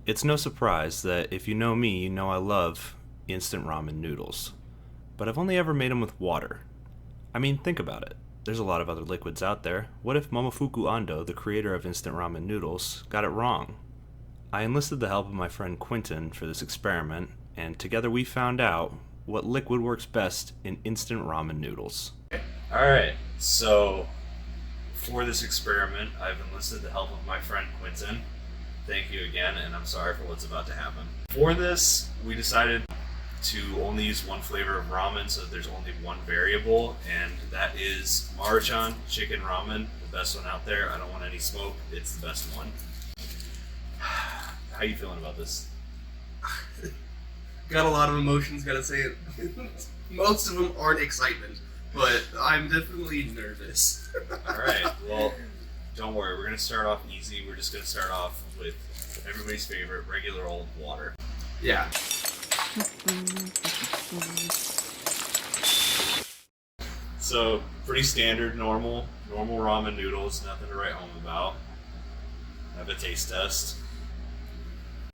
It's no surprise that if you know me, you know I love instant ramen noodles. But I've only ever made them with water. I mean, think about it. There's a lot of other liquids out there. What if Momofuku Ando, the creator of instant ramen noodles, got it wrong? I enlisted the help of my friend Quinten for this experiment, and together we found out what liquid works best in instant ramen noodles. Alright, so for this experiment, I've enlisted the help of my friend Quinten. Thank you again, and I'm sorry for what's about to happen. For this, we decided to only use one flavor of ramen, so that there's only one variable, and that is Maruchan chicken ramen, the best one out there. I don't want any smoke, it's the best one. How you feeling about this? Got a lot of emotions, gotta say it. Most of them aren't excitement, but I'm definitely nervous. Alright, well, don't worry, we're going to start off easy. We're just going to start off with everybody's favorite, regular old water. Yeah. So, pretty standard, normal ramen noodles, nothing to write home about. Have a taste test.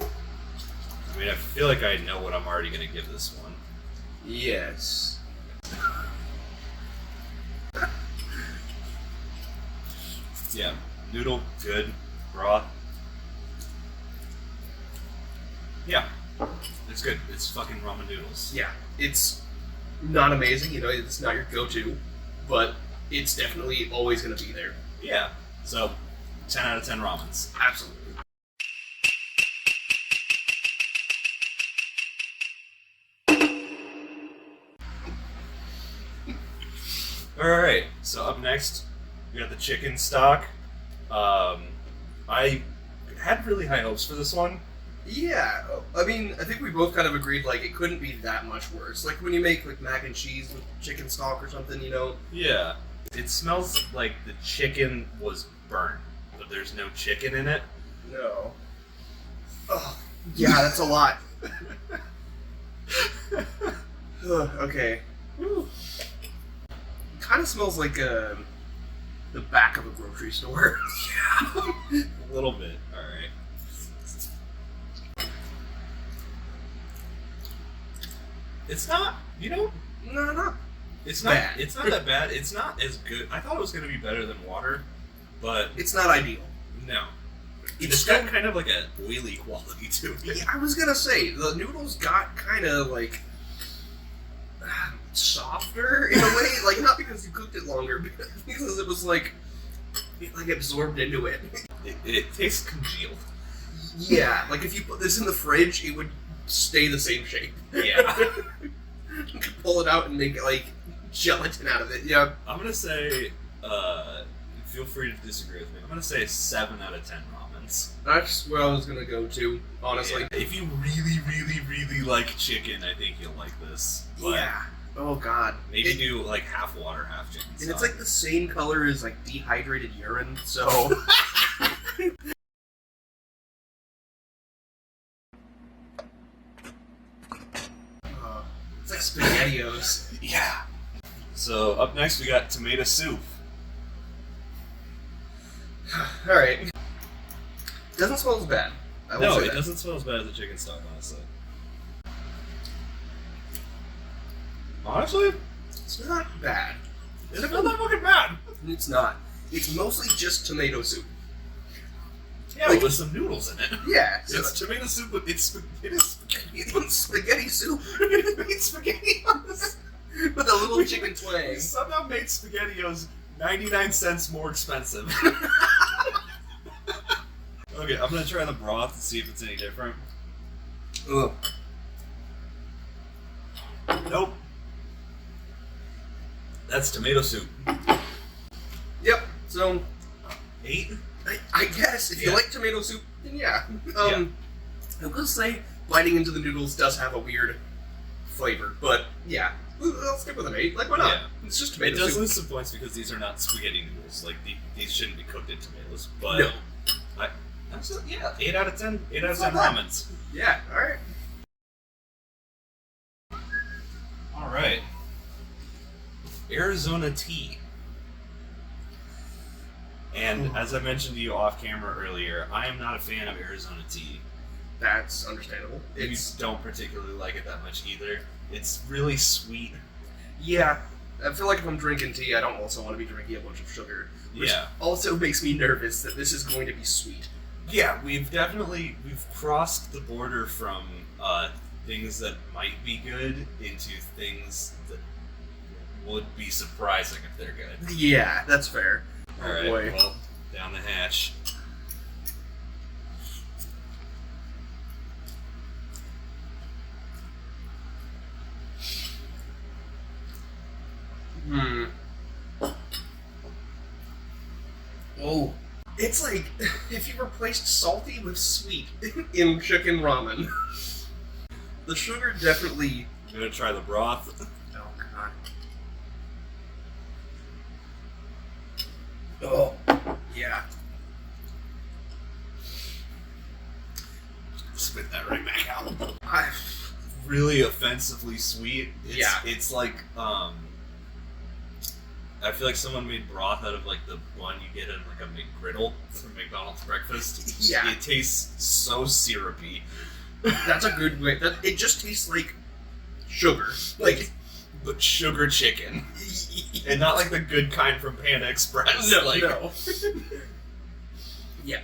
I mean, I feel like I know what I'm already going to give this one. Yes. Yeah, noodle, good. Broth. Yeah, it's good. It's fucking ramen noodles. Yeah. It's not amazing, it's not your go-to, but it's definitely always gonna be there. Yeah, so 10 out of 10 ramens. Absolutely. Alright, so up next, we got the chicken stock. I had really high hopes for this one. Yeah, I mean, I think we both kind of agreed, it couldn't be that much worse. Like, when you make, mac and cheese with chicken stock or something, Yeah. It smells like the chicken was burnt, but there's no chicken in it. No. Oh, yeah, that's a lot. Ugh, okay. Whew. It kind of smells like the back of a grocery store. Yeah. A little bit. Alright. It's not, No, no. it's not Bad. It's not that bad. It's not as good. I thought it was going to be better than water, but It's not ideal. no. It's It's got kind of like a oily quality to it. Yeah, I was gonna say, the noodles got kind of, softer in a way. Not because you cooked it longer, but because it was, it absorbed into it. It tastes congealed. Yeah, if you put this in the fridge, it would stay the same shape. Yeah. You could pull it out and make, gelatin out of it, yeah. I'm going to say, feel free to disagree with me. I'm going to say 7 out of 10 ramens. That's where I was gonna go to, honestly. Yeah. If you really, really, really like chicken, I think you'll like this. But Yeah. Oh, God. maybe do, half water, half chicken And stock. it's, the same color as, dehydrated urine, so... It's like SpaghettiOs. Yeah. So, up next we got tomato soup. Alright. Doesn't smell as bad. I will No, say it that. doesn't smell as bad as the chicken stock, honestly. Honestly, It's not bad. it's not that fucking bad. It's not. It's mostly just tomato soup. Yeah, with some noodles in it. Yeah. So It's tomato soup, but it is spaghetti. it's spaghetti soup It made SpaghettiOs. with a little chicken twang. Somehow made SpaghettiOs 99 cents more expensive. Okay, I'm gonna try the broth to see if it's any different. Ugh. Nope. That's tomato soup. Yep. So 8? I guess if you Yeah. like tomato soup, then yeah. Yeah. I will say biting into the noodles does have a weird flavor, but yeah, I'll stick with an 8. Why not? Yeah. It's just It tomato does soup. lose some points because these are not spaghetti noodles. These shouldn't be cooked in tomatoes. But No. yeah, 8 out of 10. 8 out of It's 10 not bad. ramens. Yeah. All right. All right. Arizona tea. And as I mentioned to you off camera earlier, I am not a fan of Arizona tea. That's understandable. You don't particularly like it that much either. It's really sweet. Yeah. I feel like if I'm drinking tea, I don't also want to be drinking a bunch of sugar. Which also makes me nervous that this is going to be sweet. Yeah, we've crossed the border from things that might be good into things that would be surprising if they're good. Yeah, that's fair. Alright, well, down the hatch. Oh. It's like if you replaced salty with sweet in chicken ramen. The sugar definitely... I'm gonna try the broth. Oh, God. Oh, yeah. Spit that right back out. Really offensively sweet. It's like, I feel like someone made broth out of like the one you get in like a McGriddle from McDonald's breakfast. Yeah. It tastes so syrupy. That's a good way. It just tastes like sugar. But sugar chicken. And not like the good kind from Panda Express. No. Yeah,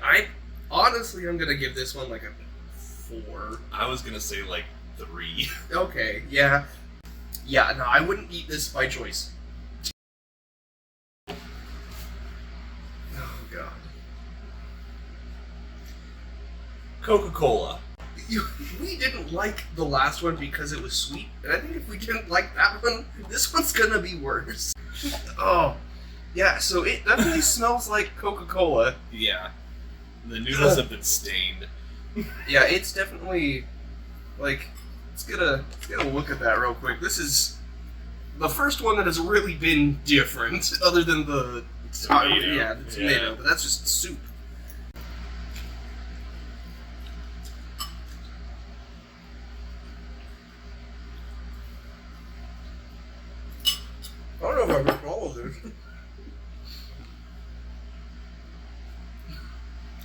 honestly, I'm gonna give this one like a 4. I was gonna say like 3. Okay, yeah. Yeah, no, I wouldn't eat this by choice. Oh, God. Coca-Cola. We didn't like the last one because it was sweet, and I think if we didn't like that one, this one's gonna be worse. Oh, yeah, so it definitely smells like Coca-Cola. Yeah. The noodles have been stained. Yeah, it's definitely, like, let's get a look at that real quick. This is the first one that has really been different, other than the tomato. The tomato, but that's just soup. I don't know if I can follow this.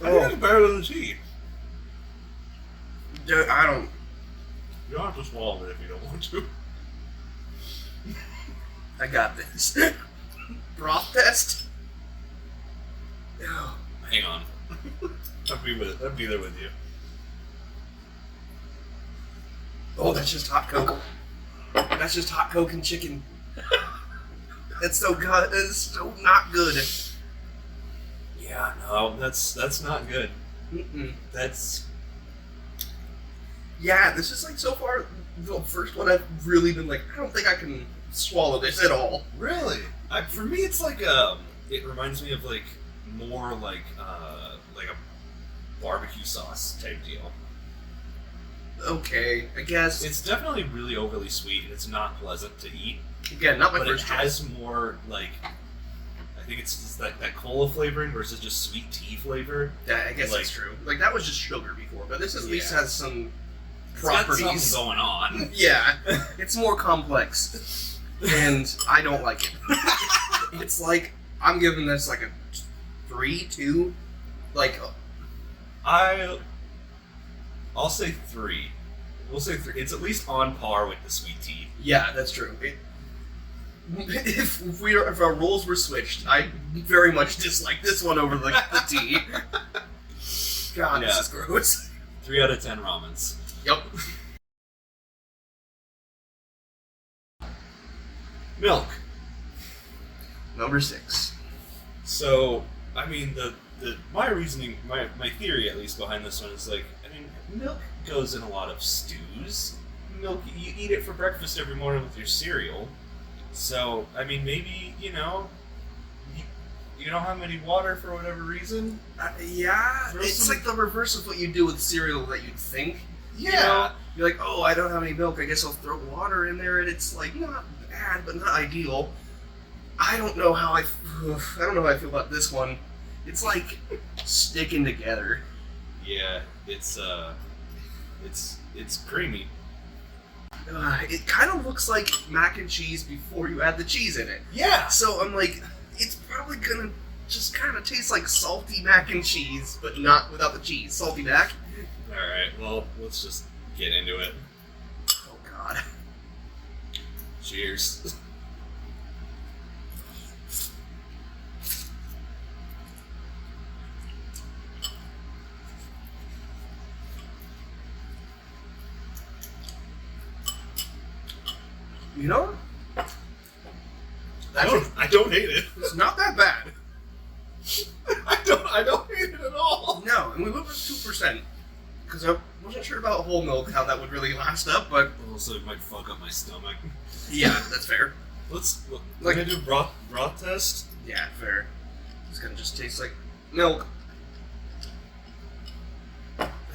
I think it's better than the tea. I don't. You don't have to swallow it if you don't want to. I got this. Broth test? Oh. Hang on. I'll be there with you. Oh, that's just hot Coke. That's just hot Coke and chicken. That's so good. That's so not good. Yeah, no, that's not good. Mm-mm. That's... Yeah, this is like so far the first one I've really been like, I don't think I can swallow this at all. Really? For me, it's like it reminds me of like more like a barbecue sauce type deal. Okay, I guess It's definitely really overly sweet, and it's not pleasant to eat. again not my But it first choice. has more like, I think it's just that cola flavoring versus just sweet tea flavor. Yeah, I guess like- that's true. Like that was just sugar before, but this at least Yeah. has some It's got properties. something going on. Yeah, it's more complex, and I don't like it. It's like I'm giving this like a 3, 2, like I'll say 3. We'll say 3. It's at least on par with the sweet tea. yeah, that's true. If our roles were switched, I very much dislike this one over the tea. God, Yeah. this is gross. 3 out of 10 ramens. Yep. Milk. Number 6. So, I mean, my reasoning, my theory at least behind this one is like, I mean, milk goes in a lot of stews. Milk, you eat it for breakfast every morning with your cereal. So, I mean, maybe, you don't have any water for whatever reason. Yeah, Throw it's some- like the reverse of what you do with cereal that you'd think. Yeah. You know? You're like, oh, I don't have any milk. I guess I'll throw water in there, and it's like not bad, but not ideal. I don't know how I feel about this one. It's like sticking together. Yeah, it's creamy. It kind of looks like mac and cheese before you add the cheese in it. Yeah. So I'm like, it's probably gonna just kind of taste like salty mac and cheese, but not without the cheese. Salty mac. Alright, well, let's just get into it. Oh, God. Cheers. You know? I don't hate it. It's not that bad. I don't hate it at all. No, and we went with 2%. Because I wasn't sure about whole milk, how that would really last up, but... Also, it might fuck up my stomach. Yeah, that's fair. We're gonna do broth test? Yeah, fair. It's gonna just taste like milk.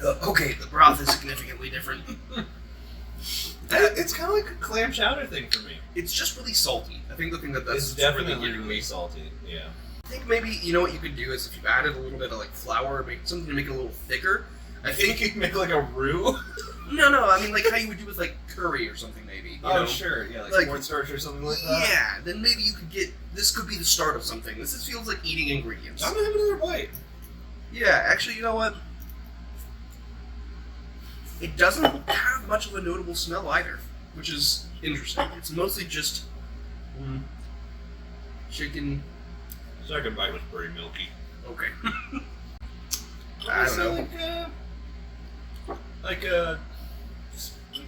Okay, the broth is significantly different. It's kind of like a clam chowder thing for me. It's just really salty. I think the thing that's It's definitely really getting really me. salty. Yeah. I think maybe, you know what you could do is if you added a little bit of like flour, make something to make it a little thicker. I think you could make like a roux. No, I mean like how you would do with like curry or something maybe. You know? Sure, yeah, like cornstarch or something like that. Yeah, then maybe you could get. This could be the start of something. This feels like eating ingredients. I'm gonna have another bite. Yeah, actually, you know what? It doesn't have much of a notable smell either, which is interesting. It's mostly just chicken. Second bite was pretty milky. Okay. I don't know. Like a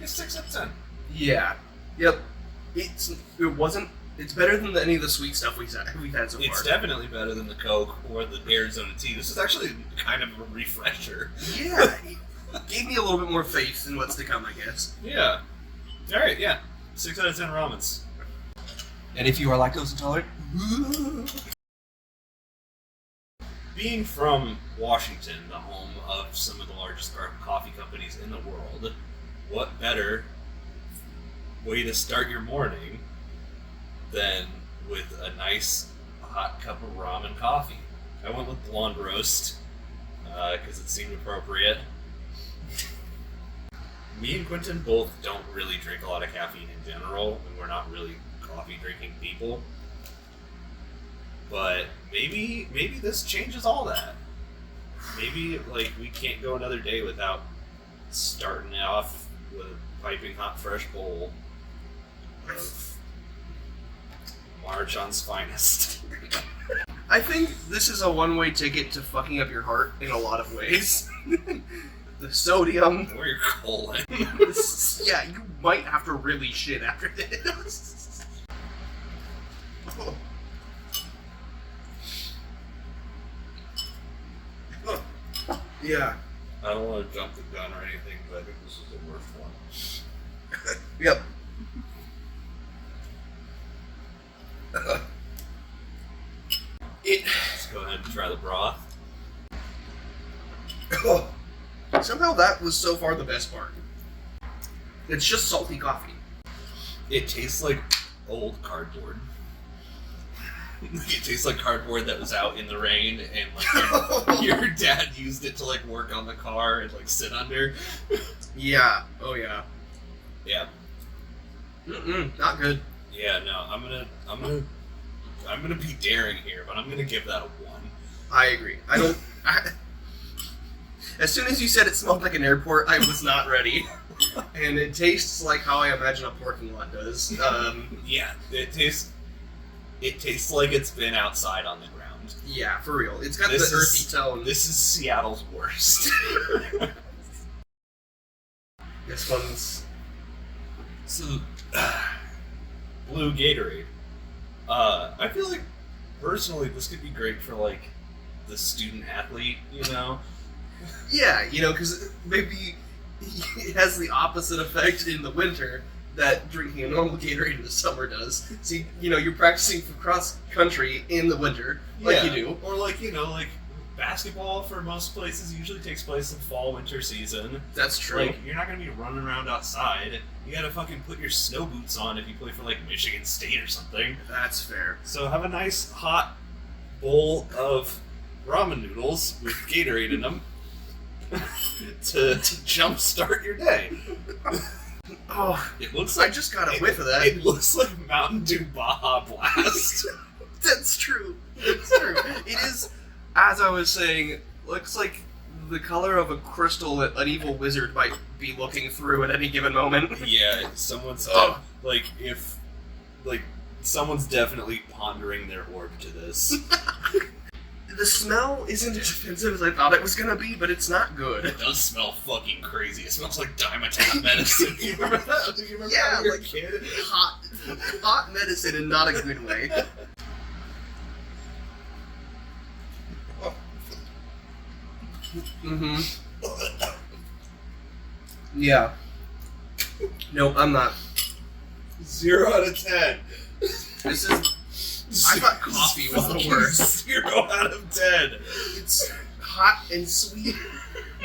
6 out of 10. Yeah. Yep. It wasn't. It's better than any of the sweet stuff we've had so far. It's definitely better than the Coke or the Arizona tea. This is actually kind of a refresher. Yeah. It gave me a little bit more faith in what's to come, I guess. Yeah. All right. Yeah. 6 out of 10 ramens. And if you are lactose intolerant, being from Washington, the home of some of the largest coffee companies in the world, what better way to start your morning than with a nice hot cup of ramen coffee? I went with blonde roast because it seemed appropriate. Me and Quinten both don't really drink a lot of caffeine in general, and we're not really coffee drinking people. But maybe this changes all that. Maybe like we can't go another day without starting off with a piping hot fresh bowl of Marchan's finest. I think this is a one-way ticket to fucking up your heart in a lot of ways. The sodium. Or your colon. Yeah, you might have to really shit after this. Oh. Yeah. I don't want to jump the gun or anything, but I think this is the worst one. Yep. Let's go ahead and try the broth. Somehow that was so far the best part. It's just salty coffee. It tastes like old cardboard. It tastes like cardboard that was out in the rain and like your dad used it to like work on the car and like sit under. Yeah. Oh yeah. Yeah. Not good. Yeah, no, I'm gonna be daring here, but I'm gonna give that a 1. I agree. As soon as you said it smelled like an airport, I was not ready. And it tastes like how I imagine a parking lot does. Yeah, it tastes like it's been outside on the ground. Yeah, for real. It's got the earthy tone. This is Seattle's worst. This one's... So, blue Gatorade. I feel like, personally, this could be great for, like, the student athlete, you know? Yeah, you know, because maybe it has the opposite effect in the winter that drinking a normal Gatorade in the summer does. See, you know, you're practicing for cross country in the winter, like you do. Or like, you know, like basketball for most places usually takes place in fall, winter season. That's true. Like, you're not going to be running around outside. You gotta fucking put your snow boots on if you play for like Michigan State or something. That's fair. So have a nice hot bowl of ramen noodles with Gatorade in them to jumpstart your day. Oh, it looks like I just got a whiff of that. It looks like Mountain Dew Baja Blast. That's true. That's true. It is, as I was saying, looks like the color of a crystal that an evil wizard might be looking through at any given moment. Yeah, someone's if someone's definitely pondering their orb to this. The smell isn't as offensive as I thought it was gonna be, but it's not good. It does smell fucking crazy. It smells like Dimetapp medicine. You remember that? Do you remember Yeah, that when you were a like kid? hot medicine in not a good way. Mm-hmm. Yeah. No, I'm not. 0 out of 10. This is... I thought coffee was the worst. 0 out of 10. It's hot and sweet,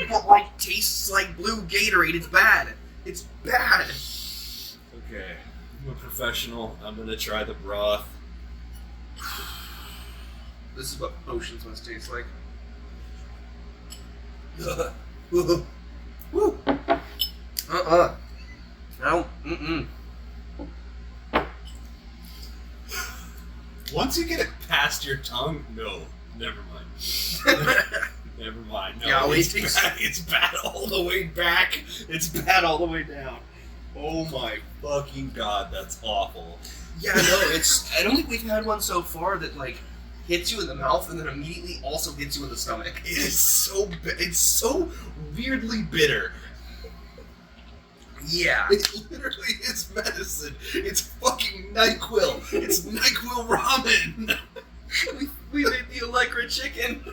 but like tastes like blue Gatorade. It's bad. It's bad. Okay, I'm a professional. I'm gonna try the broth. This is what potions must taste like. Woo. No. Mm-mm. Once you get it past your tongue, no, never mind. Never mind. No, Yeah, it's bad all the way back. It's bad all the way down. Oh my fucking god, that's awful. Yeah, no, it's... I don't think we've had one so far that, like, hits you in the mouth and then immediately also hits you in the stomach. It is so it's so weirdly bitter. Yeah. It literally is medicine. It's fucking NyQuil. It's NyQuil ramen. we made the Allegra chicken.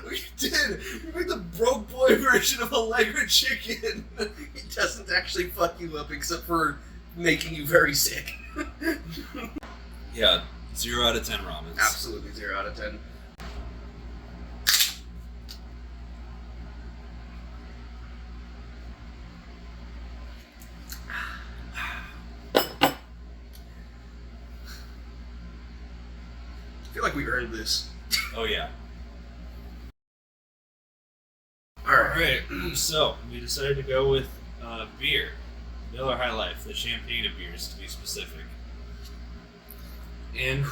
We did. We made the broke boy version of Allegra chicken. It doesn't actually fuck you up except for making you very sick. Yeah, 0 out of 10 ramens. Absolutely 0 out of 10. I feel like we earned this. Oh yeah. Alright. So we decided to go with beer. Miller High Life, the champagne of beers to be specific. And,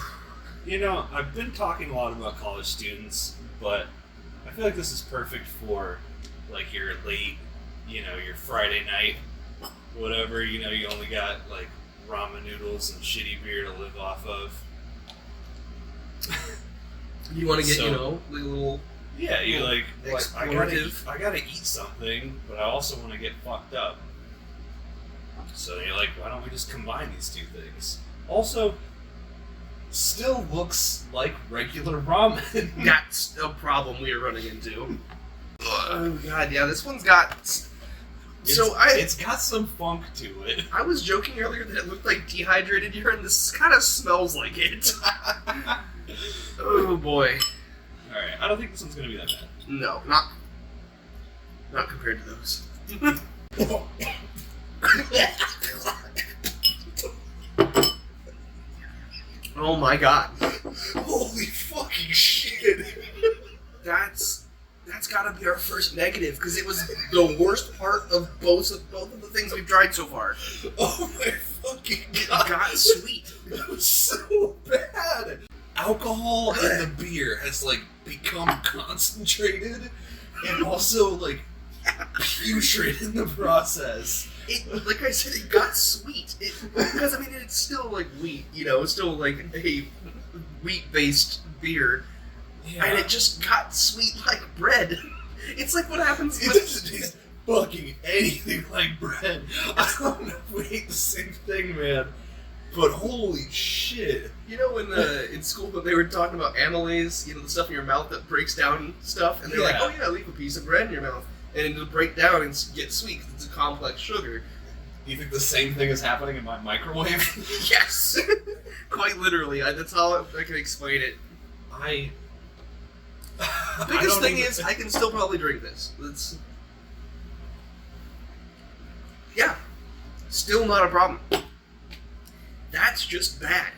you know, I've been talking a lot about college students, but I feel like this is perfect for, like, your late, you know, your Friday night, whatever, you know, you only got, like, ramen noodles and shitty beer to live off of. You want to get, So- you know, like a little... Yeah, you like Explorative. I gotta eat something, but I also want to get fucked up. So you're like, why don't we just combine these two things? Also, still looks like regular ramen. That's a problem we are running into. Oh god, yeah, this one's got... It's got some funk to it. I was joking earlier that it looked like dehydrated urine. This kind of smells like it. Oh boy. Alright, I don't think this one's gonna be that bad. No, not compared to those. Oh my god. Holy fucking shit! That's gotta be our first negative, because it was the worst part of both of the things we've tried so far. Oh my fucking It god! got sweet. That was so bad! Alcohol in the beer has, like, become concentrated and also, like, putrid in the process. It, like I said, it got sweet. Because, I mean, it's still, like, wheat, you know, it's still, like, a wheat-based beer. Yeah. And it just got sweet like bread. It's like what happens It doesn't taste fucking anything like bread. I don't know if we ate the same thing, man. But holy shit. You know, in school when they were talking about amylase, you know, the stuff in your mouth that breaks down stuff, and they're like, Yeah. oh yeah, leave a piece of bread in your mouth, and it'll break down and get sweet because it's a complex sugar. Do you think the same thing is happening in my microwave? Yes! Quite literally. That's how I can explain it. The biggest thing is, I can still probably drink this. That's... Yeah. Still not a problem. That's just bad.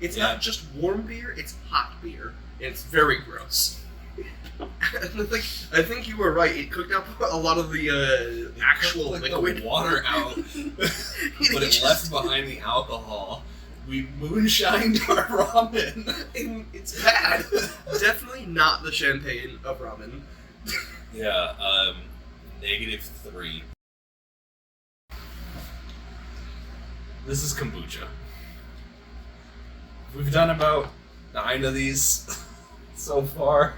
It's not just warm beer, it's hot beer. And it's very gross. I think you were right. It cooked up a lot of the actual like liquid the water out, but it left behind the alcohol. We moonshined our ramen. And it's bad. Definitely not the champagne of ramen. Yeah, -3. This is kombucha. We've done about 9 of these so far.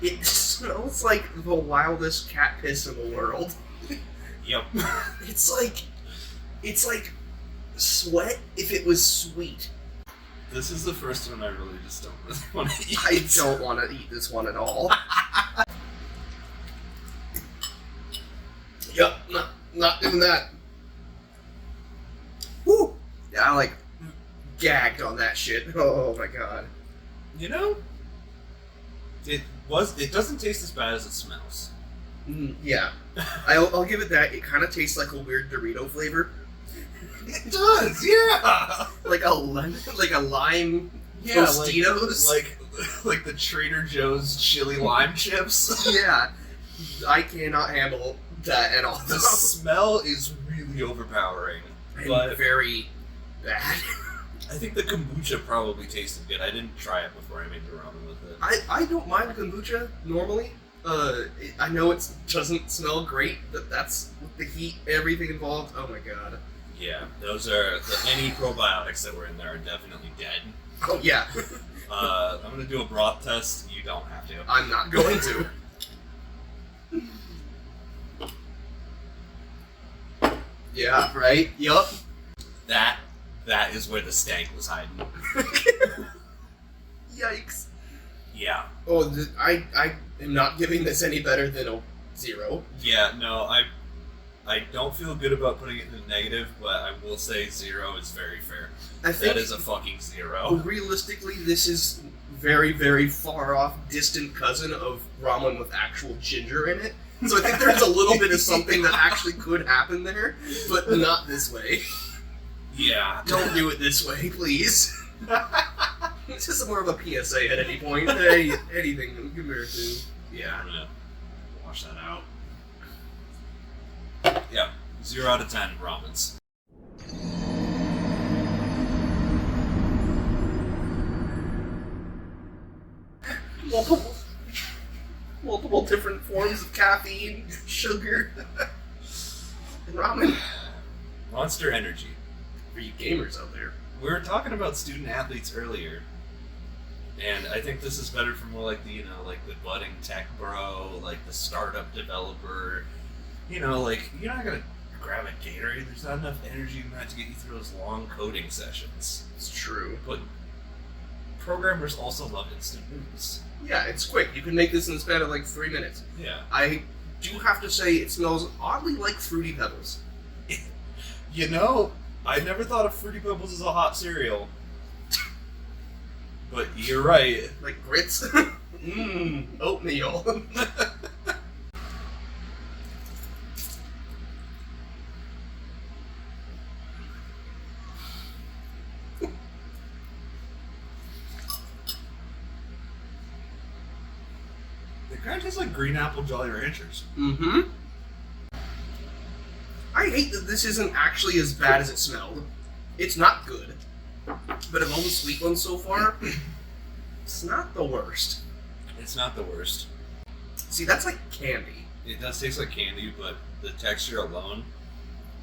It smells like the wildest cat piss in the world. Yep. It's like sweat if it was sweet. This is the first one I really just don't really want to eat. I don't want to eat this one at all. Yep, not doing that. Woo! Yeah, I like gagged on that shit. Oh my god. You know, it doesn't taste as bad as it smells. Yeah, I'll give it that. It kind of tastes like a weird Dorito flavor. It does, yeah. Like a lemon, like a lime Yeah, Tostitos. like the Trader Joe's chili lime chips. Yeah, I cannot handle that at all. The smell is really overpowering, And but very bad. I think the kombucha probably tasted good. I didn't try it before I made the ramen with it. I don't mind kombucha normally. I know it doesn't smell great, but that's with the heat, everything involved. Oh my god. Yeah, those are any probiotics that were in there are definitely dead. Oh yeah. I'm gonna do a broth test. You don't have to. I'm not going to. Yeah. Right. Yup. That is where the stank was hiding. Yikes. Yeah. Oh, I am not giving this any better than a 0. Yeah. No, I don't feel good about putting it in the negative, but I will say 0 is very fair. I think That is a fucking 0. realistically, this is very, very far off, distant cousin of ramen with actual ginger in it. So I think there's a little bit of something that actually could happen there, but not this way. Yeah. Don't do it this way, please. This is more of a PSA at any point. Hey, anything compared to. Yeah, I'm gonna wash that out. Yeah, 0 out of 10 ramens. Multiple different forms of caffeine, sugar, and ramen. Monster Energy. For you gamers out there. We were talking about student athletes earlier, and I think this is better for more like the like the budding tech bro, like the startup developer. You're not gonna grab a Gatorade. There's not enough energy in that to get you through those long coding sessions. It's true. But programmers also love instant noodles. Yeah, it's quick. You can make this in the span of like 3 minutes. Yeah. I do have to say it smells oddly like Fruity Pebbles. I never thought of Fruity Pebbles as a hot cereal. But you're right. Like grits. Oatmeal. They kind of taste like green apple Jolly Ranchers. Mm-hmm. I hate that this isn't actually as bad as it smelled. It's not good. But of all the sweet ones so far, it's not the worst. It's not the worst. See, that's like candy. It does taste like candy, but the texture alone,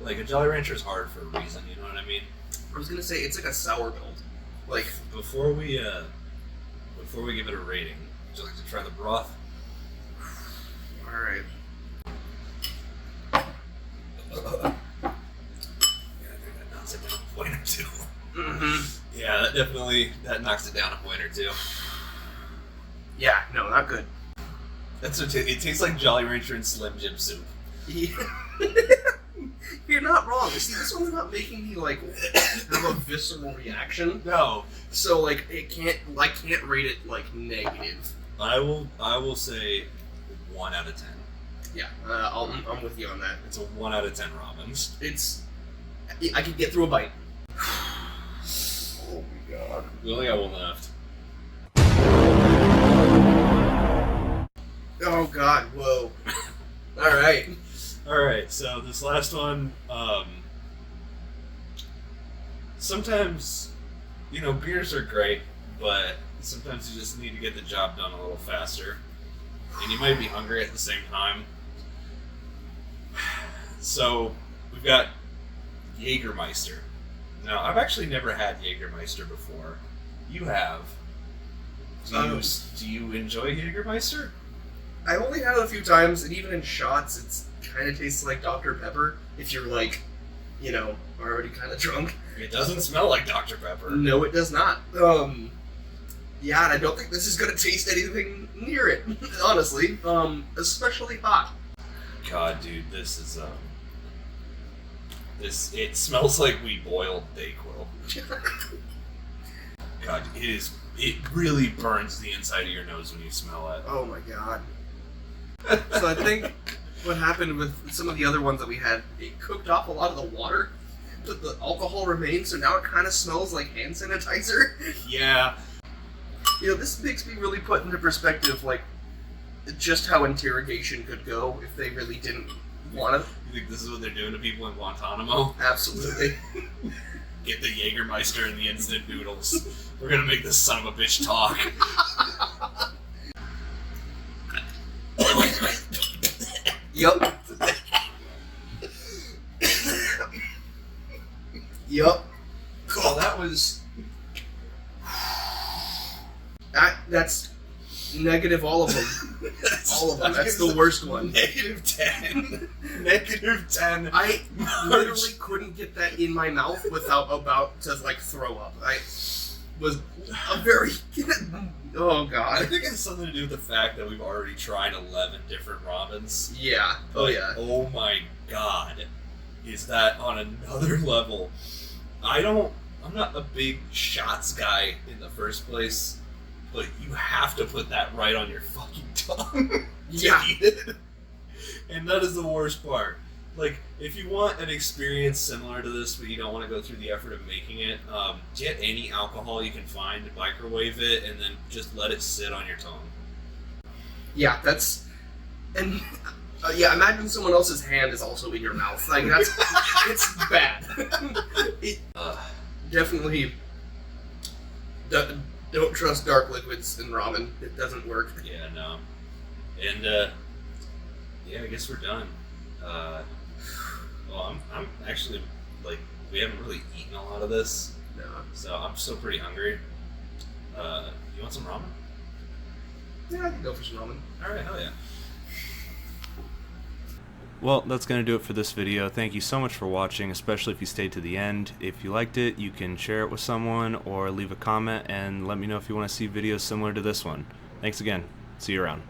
like a Jolly Rancher is hard for a reason, you know what I mean? I was gonna say, it's like a sour build. Like, Before we give it a rating, would you like to try the broth? alright. Yeah, I think that knocks it down a point or two. Mm-hmm. Yeah, that knocks it down a point or two. Yeah, no, not good. That's what it tastes like Jolly Rancher and Slim Jim soup. Yeah. You're not wrong. See, this one's not making me like have a visceral reaction. No, So like I can't rate it like negative. I will say 1 out of 10. Yeah, I'm with you on that. It's a 1 out of 10 ramens. I could get through a bite. Oh my god. We only got one left. Oh god, whoa. Alright. Alright, so this last one, sometimes, beers are great, but sometimes you just need to get the job done a little faster. And you might be hungry at the same time. So, we've got Jägermeister. Now, I've actually never had Jägermeister before. You have. Do you enjoy Jägermeister? I've only had it a few times, and even in shots, it's kind of tastes like Dr. Pepper. If you're like, already kind of drunk. It doesn't smell like Dr. Pepper. No, it does not. Yeah, and I don't think this is gonna taste anything near it, honestly. Especially hot. God, dude, this is it smells like we boiled Dayquil. God, it really burns the inside of your nose when you smell it. Oh my god. So I think what happened with some of the other ones that we had, it cooked off a lot of the water, but the alcohol remained, so now it kind of smells like hand sanitizer. Yeah. This makes me really put into perspective, like, just how interrogation could go if they really didn't want to. You think this is what they're doing to people in Guantanamo? Absolutely. Get the Jägermeister and the instant noodles. We're gonna make this son of a bitch talk. Yup. Yup. Cool. That was. That's negative all of them. All of them. That's the worst one. -10. -10. I literally couldn't get that in my mouth without about to throw up. I was a very oh I god. think it's something to do with the fact that we've already tried 11 different ramens. Yeah. Oh yeah. Oh my god. Is that on another level? I'm not a big shots guy in the first place, but you have to put that right on your fucking tongue to Yeah. eat it. And that is the worst part. Like, if you want an experience similar to this, but you don't want to go through the effort of making it, get any alcohol you can find, microwave it, and then just let it sit on your tongue. Yeah, that's and yeah. Imagine someone else's hand is also in your mouth. Like that's it's bad. It definitely don't trust dark liquids in ramen. It doesn't work. Yeah, no. And yeah, I guess we're done. Well, I'm actually we haven't really eaten a lot of this, No. so I'm still pretty hungry. You want some ramen? Yeah, I can go for some ramen. All right, hell yeah. Well, that's going to do it for this video. Thank you so much for watching, especially if you stayed to the end. If you liked it, you can share it with someone or leave a comment and let me know if you want to see videos similar to this one. Thanks again. See you around.